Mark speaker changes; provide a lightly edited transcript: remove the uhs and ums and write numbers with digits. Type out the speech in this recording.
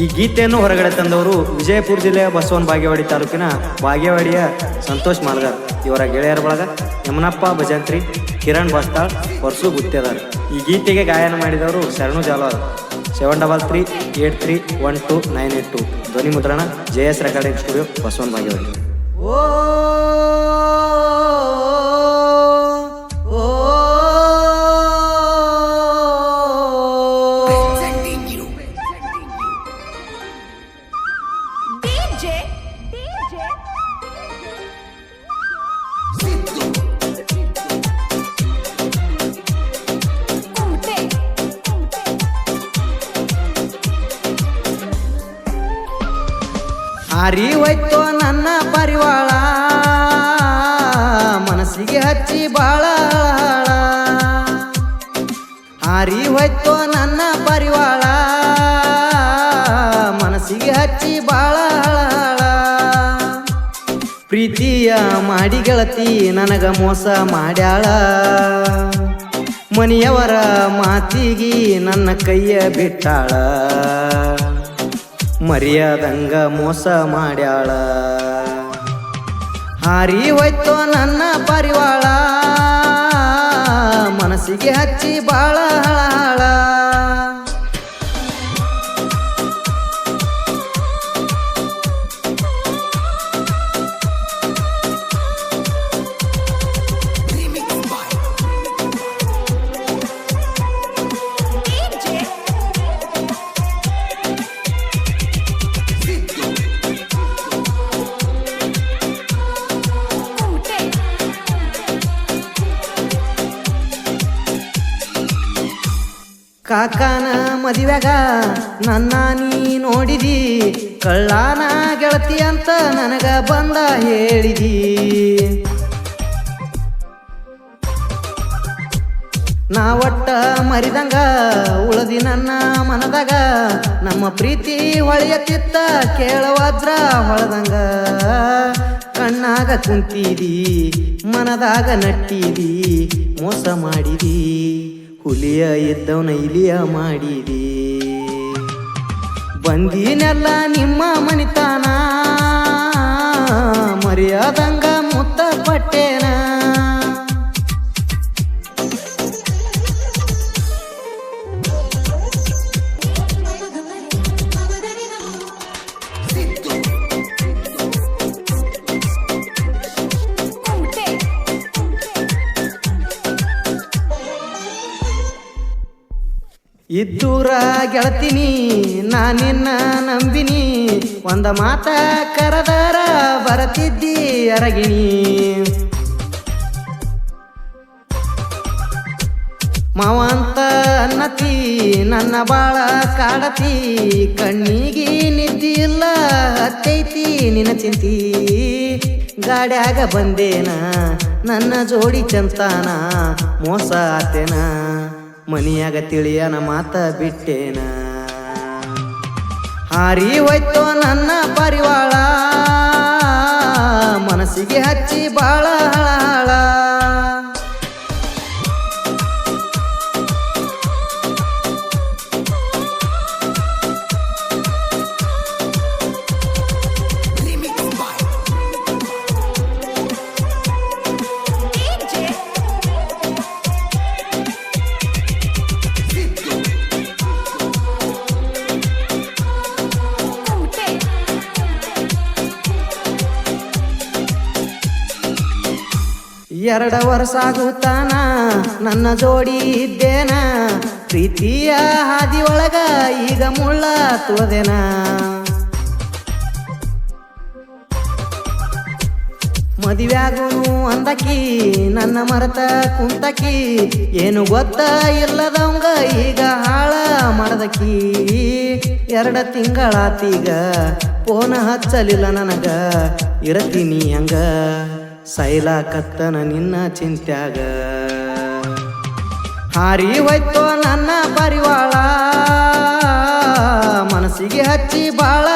Speaker 1: ಈ ಗೀತೆಯನ್ನು ಹೊರಗಡೆ ತಂದವರು ವಿಜಯಪುರ ಜಿಲ್ಲೆಯ ಬಸವನ ಬಾಗೇವಾಡಿ ತಾಲೂಕಿನ ಬಾಗೇವಾಡಿಯ ಸಂತೋಷ್ ಮಾಲ್ಗಾರ್. ಇವರ ಗೆಳೆಯರ ಬಳಗ ಯಮನಪ್ಪ ಭಜಂತ್ರಿ, ಕಿರಣ್ ಬಸ್ತಾಳ್, ಪರ್ಸು ಗುತ್ತೇದಾರ್. ಈ ಗೀತೆಗೆ ಗಾಯನ ಮಾಡಿದವರು ಶರಣು ಜಾಲವಾರ್. 7338312982. ಧ್ವನಿ ಮುದ್ರಣ JS recording studio, Basavana Bagewadi.
Speaker 2: ಹಾರಿ ಹೋಯ್ತೋ ನನ್ನ ಪರಿವಾಳ, ಮನಸ್ಸಿಗೆ ಹಚ್ಚಿ ಬಾಳ. ಹಾರಿ ಹೋಯ್ತೋ ನನ್ನ ಪರಿವಾಳ, ಮನಸ್ಸಿಗೆ ಹಚ್ಚಿ ಬಾಳ. ಪ್ರೀತಿಯ ಮಾಡಿ ಗೆಳತಿ ನನಗ ಮೋಸ ಮಾಡ್ಯಾಳ, ಮನೆಯವರ ಮಾತಿಗೆ ನನ್ನ ಕೈಯ ಬಿಟ್ಟಾಳ. ಮರ್ಯಾದಂಗ ಮೋಸ ಮಾಡ್ಯಾಳ. ಹಾರಿ ಹೋಯ್ತೋ ನನ್ನ ಪರಿವಾಳ, ಮನಸ್ಸಿಗೆ ಹಚ್ಚಿ ಬಾಳ. ಕಾಕನ ಮದುವೆಗ ನನ್ನ ನೀ ನೋಡಿದಿ, ಕಳ್ಳಾನ ಗೆಳತಿ ಅಂತ ನನಗ ಬಂದ ಹೇಳಿದಿ. ನಾ ಒಟ್ಟ ಮರಿದಂಗ ಉಳದಿ ನನ್ನ ಮನದಾಗ, ನಮ್ಮ ಪ್ರೀತಿ ಹೊಳೆಯತ್ತಿತ್ತ ಕೇಳವಜ್ರ ಹೊಳದಂಗ. ಕಣ್ಣಾಗ ಕುಂತಿದಿ, ಮನದಾಗ ನಟ್ಟಿದಿ, ಮೋಸ ಮಾಡಿದಿ. ಹುಲಿಯ ಇದ್ದವನ ಇಲಿಯ ಮಾಡಿದಿ. ಬಂದಿನೆಲ್ಲ ನಿಮ್ಮ ಮನಿತಾನ, ಮರ್ಯಾದಂಗ ಮುತ್ತ ಪಟ್ಟೇನ. ಇದ್ದೂರ ಗೆಳತಿನಿ ನಾನಿನ್ನ ನಂಬಿನಿ, ಒಂದ ಮಾತ ಕರದಾರ ಬರತಿದ್ದಿ ಅರಗಿಣಿ. ಮಾವ ಅಂತ ಅನ್ನತಿ ನನ್ನ ಬಾಳ ಕಾಡತಿ, ಕಣ್ಣಿಗೆ ನಿದ್ದಿ ಇಲ್ಲ ಹತ್ತೈತಿ ನಿನ್ನ ಚಿಂತಿ. ಗಾಡ್ಯಾಗ ಬಂದೇನ ನನ್ನ ಜೋಡಿ ಚಂತಾನ, ಮೋಸ ಆತೇನ ಮನಿಯಾಗ ತಿಳಿಯನ ಮಾತ ಬಿಟ್ಟೇನ. ಹಾರಿ ಹೋಯ್ತೋ ನನ್ನ ಪರಿವಾಳ, ಮನಸ್ಸಿಗೆ ಹಚ್ಚಿ ಬಾಳ. ಎರಡು ವರ್ಷ ಆಗುತ್ತಾನ ನನ್ನ ಜೋಡಿ ಇದ್ದೇನ, ಪ್ರೀತಿಯ ಹಾದಿ ಒಳಗ ಈಗ ಮುಳ್ಳ ತುಳದೇನ. ಮದುವ್ಯಾಗುನು ಅಂದಕಿ ನನ್ನ ಮರತ ಕುಂತಕಿ, ಏನು ಗೊತ್ತ ಇಲ್ಲದವಂಗ ಈಗ ಹಾಳ ಮಾಡದಕಿ. 2 ತಿಂಗಳಾತೀಗ ಫೋನ ಹಚ್ಚಲಿಲ್ಲ ನನಗ, ಇರತೀನಿ ಹಂಗ ಸೈಲಾಕತ್ತನ ನಿನ್ನ ಚಿಂತ್ಯಾಗ. ಹಾರಿ ಹೋಯ್ತೋ ನನ್ನ ಪರಿವಾಳ, ಮನಸ್ಸಿಗೆ ಹಚ್ಚಿ ಬಾಳ.